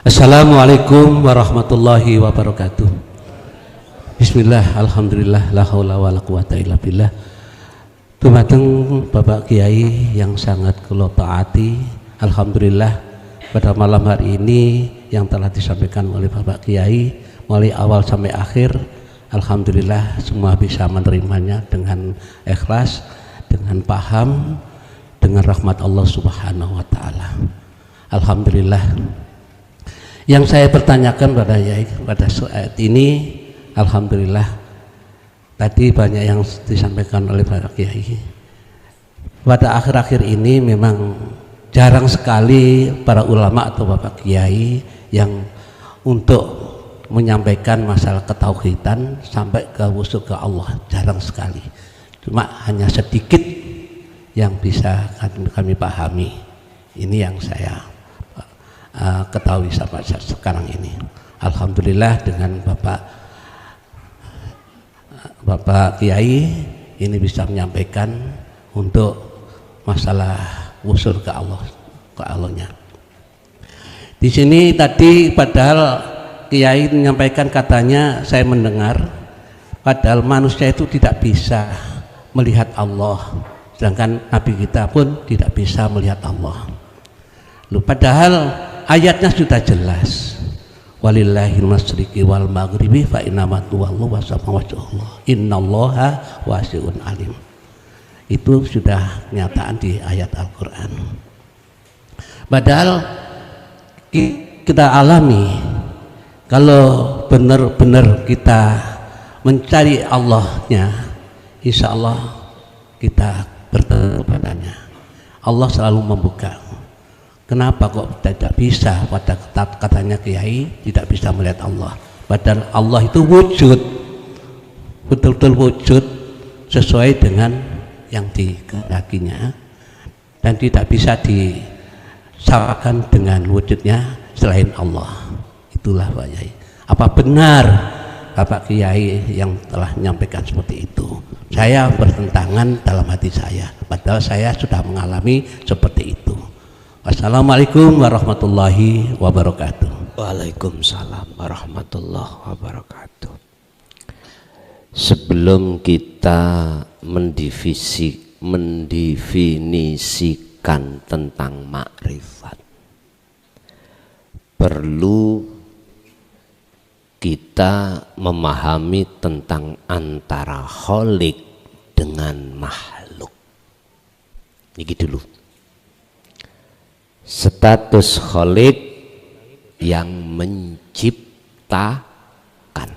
Assalamualaikum warahmatullahi wabarakatuh. Bismillah, alhamdulillah, la haula wala quwata illa billah. Dumateng Bapak Kiai yang sangat kula taati, alhamdulillah pada malam hari ini yang telah disampaikan oleh Bapak Kiai mulai awal sampai akhir, alhamdulillah semua bisa menerimanya dengan ikhlas, dengan paham, dengan rahmat Allah Subhanahu wa taala. Alhamdulillah. Yang saya pertanyakan pada saat ini, alhamdulillah tadi banyak yang disampaikan oleh Pak Kiai. Pada akhir-akhir ini memang jarang sekali para ulama atau Bapak Kiai yang untuk menyampaikan masalah ketauhidan sampai ke wusuk ke Allah, jarang sekali. Cuma hanya sedikit yang bisa kami pahami. Ini yang saya ketahui sampai sekarang ini. Alhamdulillah dengan Bapak Kiai ini bisa menyampaikan untuk masalah wusul ke Allahnya. Di sini tadi padahal Kiai menyampaikan, katanya saya mendengar padahal manusia itu tidak bisa melihat Allah, sedangkan Nabi kita pun tidak bisa melihat Allah. Padahal ayatnya sudah jelas, walillahil masyriqi wal maghribi fa innama tuwallu wasama wajhullah innallaha wasi'un alim. Itu sudah kenyataan di ayat Al-Quran. Padahal kita alami, kalau benar-benar kita mencari Allahnya, insya Allah kita bertemu padanya. Allah selalu membuka. Kenapa kok tidak bisa? Pada katanya Kiai tidak bisa melihat Allah, padahal Allah itu wujud, betul-betul wujud sesuai dengan yang dikehendakinya, dan tidak bisa disamakan dengan wujudnya selain Allah. Itulah Pak Kiai. Apa benar Bapak Kiai yang telah menyampaikan seperti itu? Saya bertentangan dalam hati saya, padahal saya sudah mengalami seperti itu. Wassalamualaikum warahmatullahi wabarakatuh. Waalaikumsalam warahmatullahi wabarakatuh. Sebelum kita mendefinisikan tentang makrifat, perlu kita memahami tentang antara khalik dengan makhluk. Ini dulu. Status khalik yang menciptakan,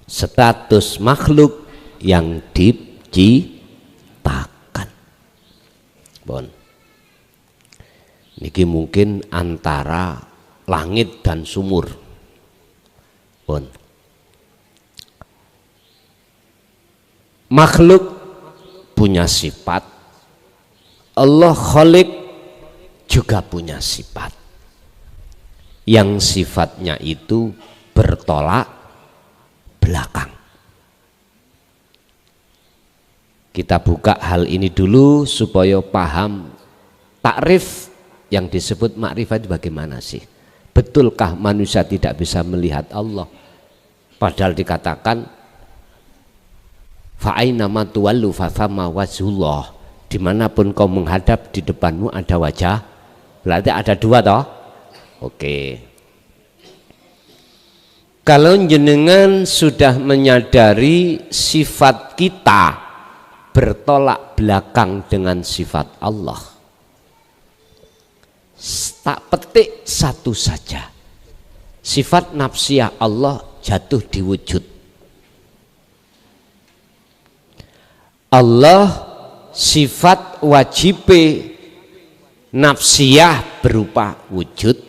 status makhluk yang diciptakan. Bon, niki mungkin antara langit dan sumur. Bon, makhluk punya sifat, Allah khalik juga punya sifat, yang sifatnya itu bertolak belakang. Kita buka hal ini dulu supaya paham takrif yang disebut makrifat bagaimana sih. Betulkah manusia tidak bisa melihat Allah? Padahal dikatakan fa'aina ma tuwallu fathamma wajhullah, dimanapun kau menghadap di depanmu ada wajah. Berarti ada dua toh. Oke. Kalau jenengan sudah menyadari sifat kita bertolak belakang dengan sifat Allah, tak petik satu saja. Sifat nafsiyah Allah jatuh di wujud. Allah sifat wajib nafsiyah berupa wujud,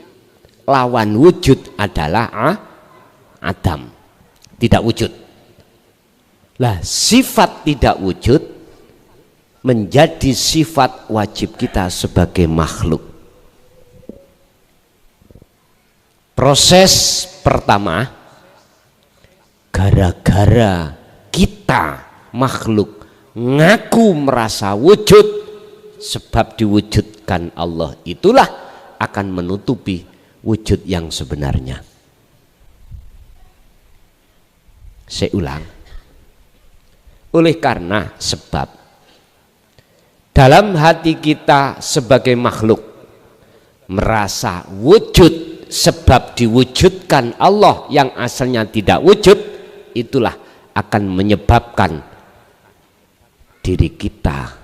lawan wujud adalah Adam, tidak wujud. Lah sifat tidak wujud menjadi sifat wajib kita sebagai makhluk. Proses pertama, gara-gara kita makhluk ngaku merasa wujud, sebab diwujudkan Allah itulah akan menutupi wujud yang sebenarnya. Saya ulang. Oleh karena sebab dalam hati kita sebagai makhluk merasa wujud sebab diwujudkan Allah yang asalnya tidak wujud, itulah akan menyebabkan diri kita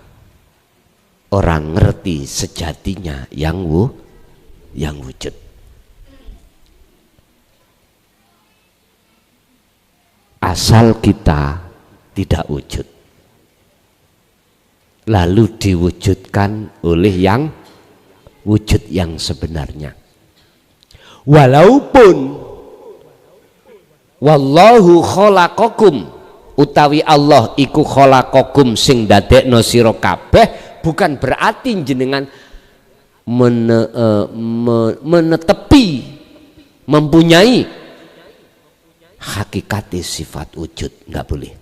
orang ngerti sejatinya yang wujud. Asal kita tidak wujud, lalu diwujudkan oleh yang wujud yang sebenarnya. Walaupun wallahu khalaqakum, utawi Allah iku khalaqakum sing dadekno sira kabeh, bukan berarti jenengan menetepi, mempunyai hakikat sifat wujud, nggak boleh.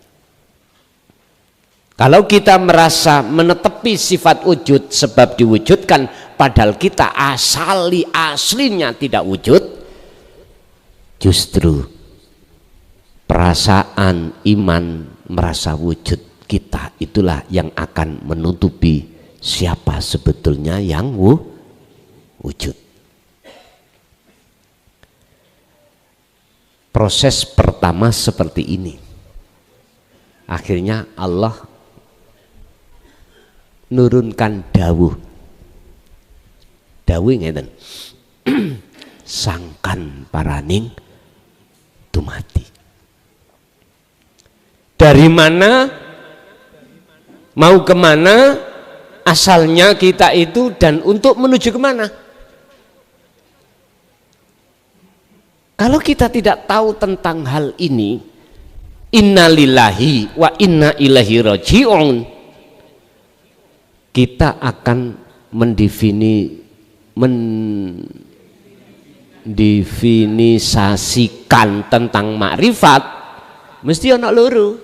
Kalau kita merasa menetepi sifat wujud sebab diwujudkan, padahal kita aslinya tidak wujud, justru perasaan iman merasa wujud kita itulah yang akan menutupi siapa sebetulnya yang wujud. Proses pertama seperti ini. Akhirnya Allah nurunkan dawuh. Dawuh ngeten. Sangkan paraning dumati. Dari mana, mau kemana, asalnya kita itu, dan untuk menuju kemana. Kalau kita tidak tahu tentang hal ini, innalillahi wa inna ilaihi raji'un, kita akan mendefinisasikan tentang makrifat mesti ana loro.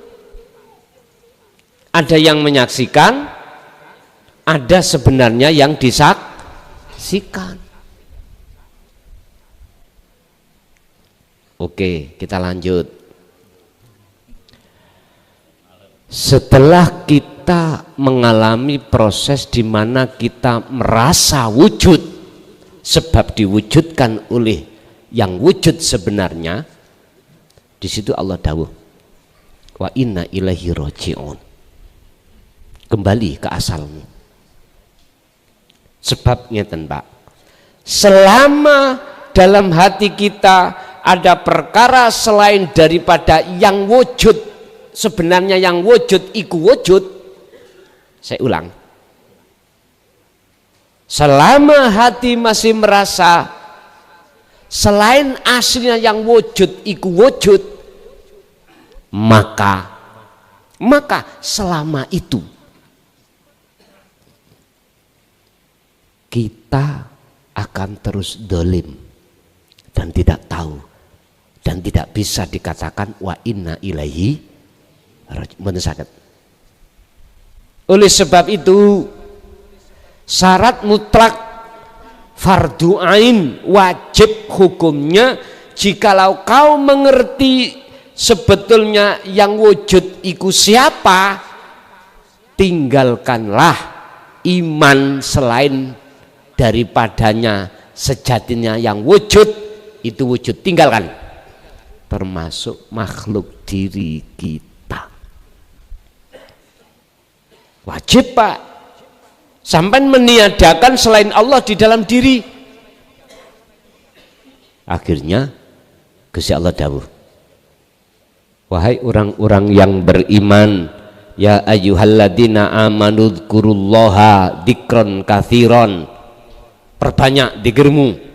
Ada yang menyaksikan, ada sebenarnya yang disaksikan. Oke, kita lanjut. Setelah kita mengalami proses di mana kita merasa wujud sebab diwujudkan oleh yang wujud sebenarnya, di situ Allah dawuh, wa inna ilaihi raji'un. Kembali ke asalmu. Sebab ngeten Pak, selama dalam hati kita ada perkara selain daripada yang wujud, sebenarnya yang wujud iku wujud. Saya ulang, selama hati masih merasa selain aslinya yang wujud iku wujud, maka selama itu kita akan terus dolim dan tidak tahu dan tidak bisa dikatakan wa inna ilaihi raji'un. Oleh sebab itu syarat mutlak fardu ain wajib hukumnya, jikalau kau mengerti sebetulnya yang wujud iku siapa, tinggalkanlah iman selain daripadanya sejatinya yang wujud itu wujud, tinggalkan, termasuk makhluk diri kita. Wajib Pak, sampai meniadakan selain Allah di dalam diri. Akhirnya Gusti Allah dawuh, wahai orang-orang yang beriman, ya ayyuhalladzina amanu dzkurullaha dzikron katsiron, perbanyak dzikirmu.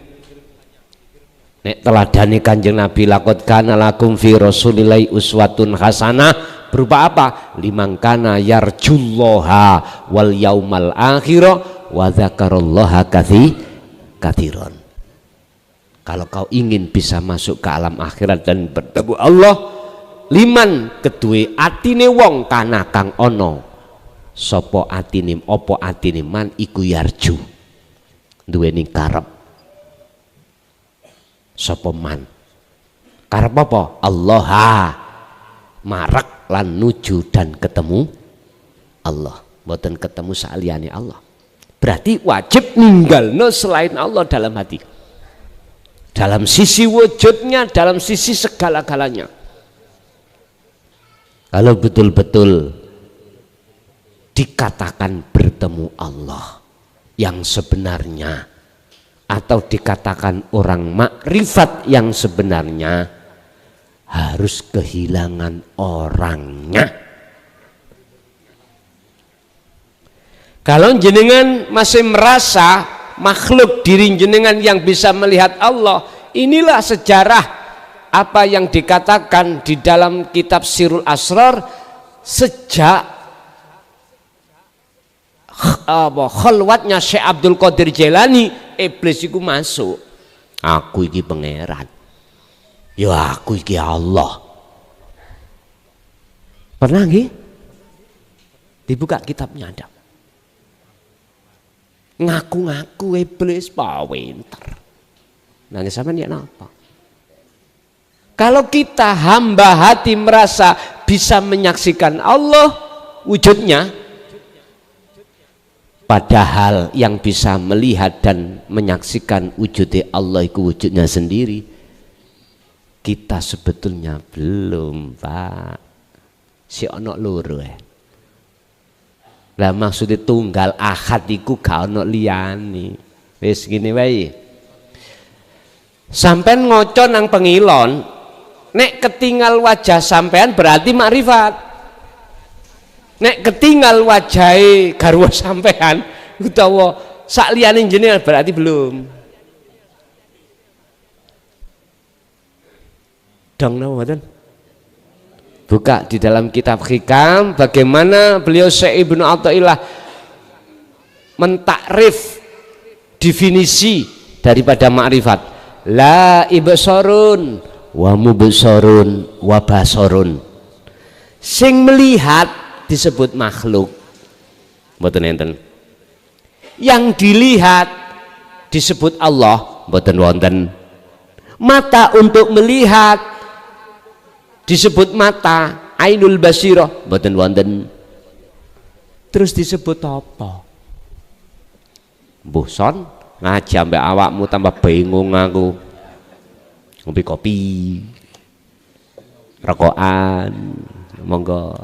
Nek teladani Kanjeng Nabi, laqad kana lakum fi rasulillahi uswatun hasanah, berupa apa? Liman kana yarjullaha wal yaumal akhir wa dzakarallaha katsiran. Kalau kau ingin bisa masuk ke alam akhirat dan bertemu Allah, liman kedue atine wong kana kang ono sapa atine apa atine man iku yarju, duweni karep sapa man. Karep apa? Allah marek lan nuju dan ketemu Allah, mboten ketemu saliyane Allah. Berarti wajib ninggalno selain Allah dalam hati, dalam sisi wujudnya, dalam sisi segala-galanya. Kalau betul-betul dikatakan bertemu Allah yang sebenarnya, atau dikatakan orang makrifat yang sebenarnya, harus kehilangan orangnya. Kalau jenengan masih merasa makhluk diri jenengan yang bisa melihat Allah, inilah sejarah apa yang dikatakan di dalam kitab Sirul Asrar. Sejak khalwatnya Syekh Abdul Qadir Jailani, iblis itu masuk. Aku iki pangeran, ya aku iki Allah. Pernah nggih? Dibuka kitabnya ada. Ngaku-ngaku iblis pinter. Nangis sampean ya napa? Kalau kita hamba hati merasa bisa menyaksikan Allah wujudnya, padahal yang bisa melihat dan menyaksikan wujudnya Allah itu wujudnya sendiri, kita sebetulnya belum, Pak. Si ono loro lah maksudnya tunggal ahad iku gak ono liyane. Wis gini wae. Sampean ngoco nang pengilon, nek ketinggal wajah sampean berarti makrifat. Nek ketinggal wajahe garwa sampean utawa sak liyane jenengan berarti belum. Dong napa mboten? Buka di dalam kitab Hikam bagaimana beliau Syekh Ibnu Athaillah mentakrif definisi daripada makrifat. La ibsarun wa mubsarun wa basarun. Sing melihat disebut makhluk, mboten enten. Yang dilihat disebut Allah, mboten wonten. Mata untuk melihat disebut mata, ainul basirah, mboten wonten. Terus disebut apa? Mbuh son ngaji ambek awakmu tambah bingung aku. Ngombe kopi, rokokan, monggo.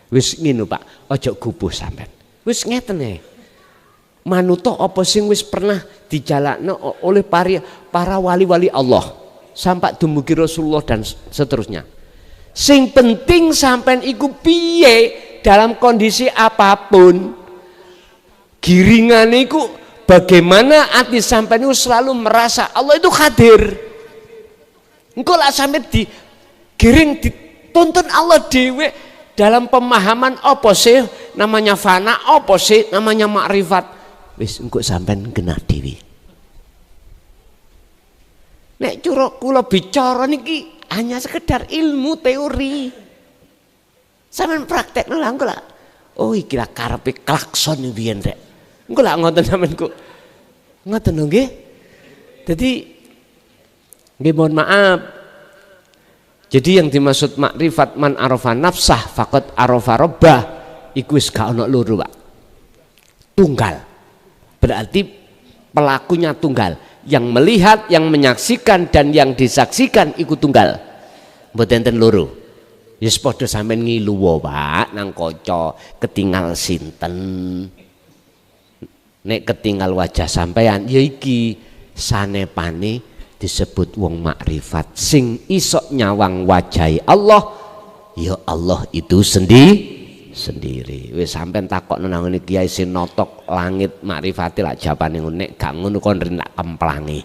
Wis ngene Pak, ojo gubuh sampean. Wis ngeten Manuto apa sing wis pernah dijalakno oleh para wali-wali Allah sampai dumugi Rasulullah dan seterusnya. Sing penting sampean iku piye dalam kondisi apapun, giringan iku bagaimana hati sampean itu selalu merasa Allah itu hadir. Engko lah sampe digiring dituntun Allah dhewe dalam pemahaman apa sih namanya fana, apa sih namanya makrifat. Wis engko sampean genah dhewe. Nek curug kula bicara niki hanya sekedar ilmu teori. Sampeyan praktek lho engko lah. Oh iki lah karepe klakson biyen rek. Engko lah ngoten sampeyan kok. Ngoten lho nggih. Dadi nggih mohon maaf. Jadi yang dimaksud makrifat man arafa nafsah faqad arafa rabbah iku wis gak ono loro, Pak. Tunggal. Berarti pelakunya tunggal. Yang melihat, yang menyaksikan dan yang disaksikan ikut tunggal. Mboten enten loro. Wis padha sampean ngilu wae, Pak, nang kaca ketinggal sinten. Nek ketinggal wajah sampean ya iki sanepane disebut wong makrifat sing isok nyawang wajahi Allah, ya Allah itu sendiri. Wis sampean takokno nang ngene Kiai sing notok langit makrifate lak jawabane ngono, nek gak ngono kon rin tak kemplangi.